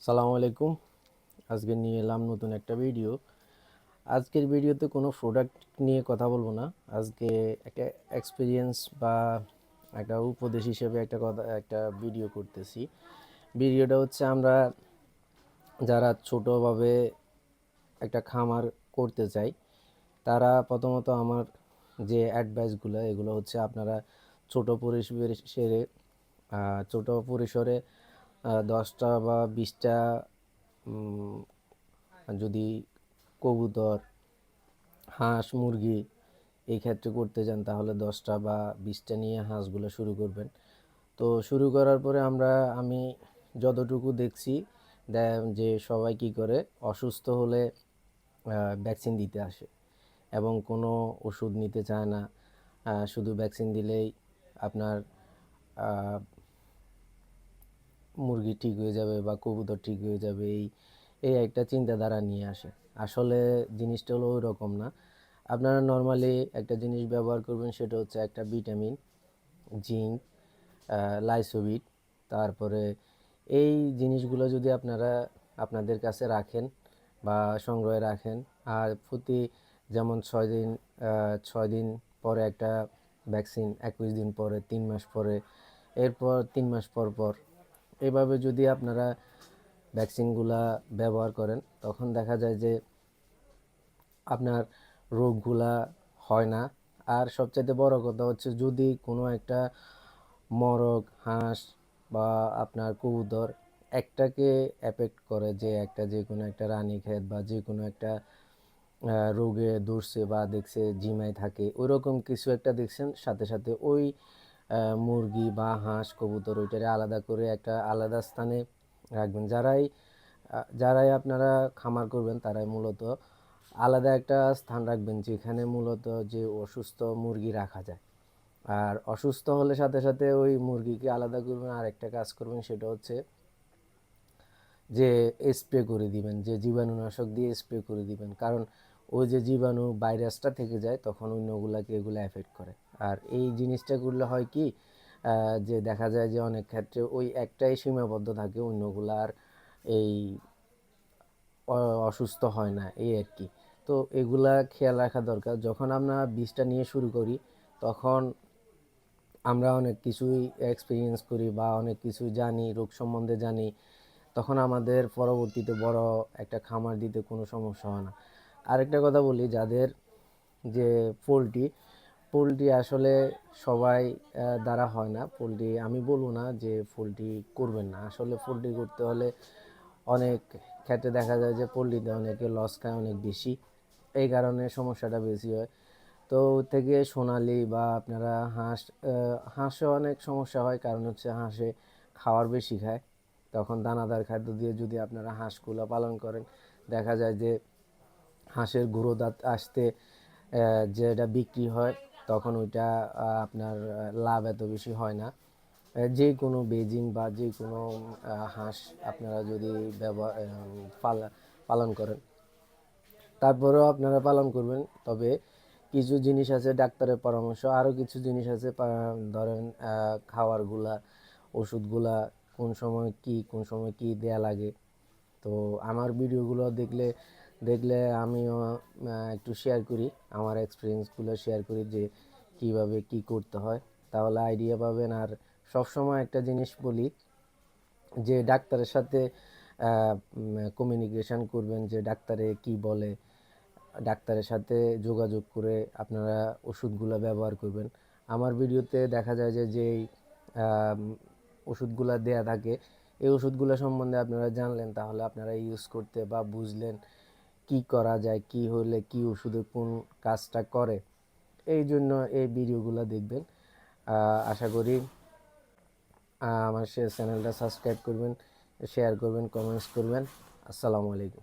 সালামু আলাইকুম। আজকে নিয়ে এলাম নতুন একটা ভিডিও। আজকের ভিডিওতে কোনো প্রোডাক্ট নিয়ে কথা বলবো না। আজকে একটা এক্সপিরিয়েন্স বা একটা উপদেশ হিসেবে একটা ভিডিও করতেছি। ভিডিওটা হচ্ছে আমরা যারা ছোটোভাবে একটা খামার করতে চাই তারা প্রথমত আমার যে অ্যাডভাইসগুলো এগুলো হচ্ছে আপনারা ছোট পরিসরে 10টা বা 20টা যদি কবুতর, হাঁস, মুরগি এই ক্ষেত্রে করতে যান তাহলে 10টা বা 20টা নিয়ে হাঁসগুলো শুরু করবেন। তো শুরু করার পরে আমি যতটুকু দেখছি যে সবাই কি করে অসুস্থ হলে ভ্যাকসিন দিতে আসে এবং কোনো ওষুধ নিতে চায় না। শুধু ভ্যাকসিন দিলেই আপনার মুরগি ঠিক হয়ে যাবে বা কবুতর ঠিক হয়ে যাবে, এই একটা চিন্তাধারা নিয়ে আসে। আসলে জিনিসটা হলো ওই রকম না। আপনারা নর্মালি একটা জিনিস ব্যবহার করবেন, সেটা হচ্ছে একটা ভিটামিন, জিঙ্ক, লাইসোবিট। তারপরে এই জিনিসগুলো যদি আপনারা আপনাদের কাছে রাখেন বা সংগ্রহে রাখেন, আর প্রতি যেমন 6 দিন পরে একটা ভ্যাকসিন, 21 দিন পরে, 3 মাস পরে, এরপর 3 মাস পর পর, এভাবে যদি আপনারা ভ্যাকসিনগুলা ব্যবহার করেন তখন দেখা যায় যে আপনার রোগগুলা হয় না। আর সবচাইতে বড় কথা হচ্ছে যদি কোনো একটা মরগ হাঁস বা আপনার কবুতর একটাকে এফেক্ট করে, যে কোনো একটা রানীক্ষেত বা যে কোনো একটা রোগে ধরছে বা দেখছে জিমায় থাকে, ওইরকম কিছু একটা দেখছেন, সাথে সাথে ওই মুরগি বা হাঁস কবুতর ওইটারে আলাদা করে একটা আলাদা স্থানে রাখবেন। যারাই আপনারা খামার করবেন তারাই মূলত আলাদা একটা স্থান রাখবেন যেখানে মূলত যে অসুস্থ মুরগি রাখা যায়। আর অসুস্থ হলে সাথে সাথে ওই মুরগিকে আলাদা করবেন। আর একটা কাজ করবেন, সেটা হচ্ছে যে স্প্রে করে দিবেন, যে জীবাণুনাশক দিয়ে স্প্রে করে দিবেন। কারণ ওই যে জীবাণু ভাইরাসটা থেকে যায় তখন অন্যগুলাকে এগুলো এফেক্ট করে। আর এই জিনিসটা করলে হয় কি, যে দেখা যায় যে অনেক ক্ষেত্রে ওই একটাই সীমাবদ্ধ থাকে, অন্যগুলা আর এই অসুস্থ হয় না, এই আর কি। তো এগুলা খেয়াল রাখা দরকার। যখন আমরা বীজটা নিয়ে শুরু করি তখন আমরা অনেক কিছুই এক্সপিরিয়েন্স করি বা অনেক কিছু জানি, রোগ সম্বন্ধে জানি। তখন আমাদের পরবর্তীতে বড় একটা খামার দিতে কোনো সমস্যা হয় না। আরেকটা কথা বলি, যাদের যে পোলট্রি পোলট্রি আসলে সবাই দ্বারা হয় না। পোলট্রি আমি বলবো না যে পোলট্রি করবেন না, আসলে পোলট্রি করতে হলে অনেক ক্ষেত্রে দেখা যায় যে পোলট্রিতে অনেকে লস খায় অনেক বেশি, এই কারণে সমস্যাটা বেশি হয়। তো ওর থেকে সোনালি বা আপনারা হাঁসে অনেক সমস্যা হয়, কারণ হচ্ছে হাঁসে খাওয়ার বেশি খায়। তখন দানাদার খাদ্য দিয়ে যদি আপনারা হাঁসগুলো পালন করেন, দেখা যায় যে হাঁসের গুঁড়ো দাঁত আসতে যেটা বিক্রি হয় তখন ওইটা আপনার লাভ এত বেশি হয় না। যে কোনো বেজিং বা যে কোনো হাঁস আপনারা যদি ব্যবহার পালন করেন, তারপরেও আপনারা পালন করবেন। তবে কিছু জিনিস আছে ডাক্তারের পরামর্শ, আরও কিছু জিনিস আছে ধরেন খাওয়ারগুলা, ওষুধগুলা কোন সময় কি দেয়া লাগে। তো আমার ভিডিওগুলো দেখলে দেখলে আমিও একটু শেয়ার করি, আমার এক্সপিরিয়েন্সগুলো শেয়ার করি যে কিভাবে কি করতে হয়, তাহলে আইডিয়া পাবেন। আর সবসময় একটা জিনিস বলি যে ডাক্তারের সাথে কমিউনিকেশন করবেন, যে ডাক্তারে কি বলে, ডাক্তারের সাথে যোগাযোগ করে আপনারা ওষুধগুলো ব্যবহার করবেন। আমার ভিডিওতে দেখা যায় যে যেই ওষুধগুলো দেয়া থাকে, এই ওষুধগুলো সম্বন্ধে আপনারা জানলেন, তাহলে আপনারা ইউজ করতে বা বুঝলেন কি করা যায়, কি হলে কি ওষুধে কোন কাজটা করে। এই জন্য এই ভিডিওগুলো দেখবেন। আশা করি আমার চ্যানেলটা সাবস্ক্রাইব করবেন, শেয়ার করবেন, কমেন্টস করবেন। আসসালামু আলাইকুম।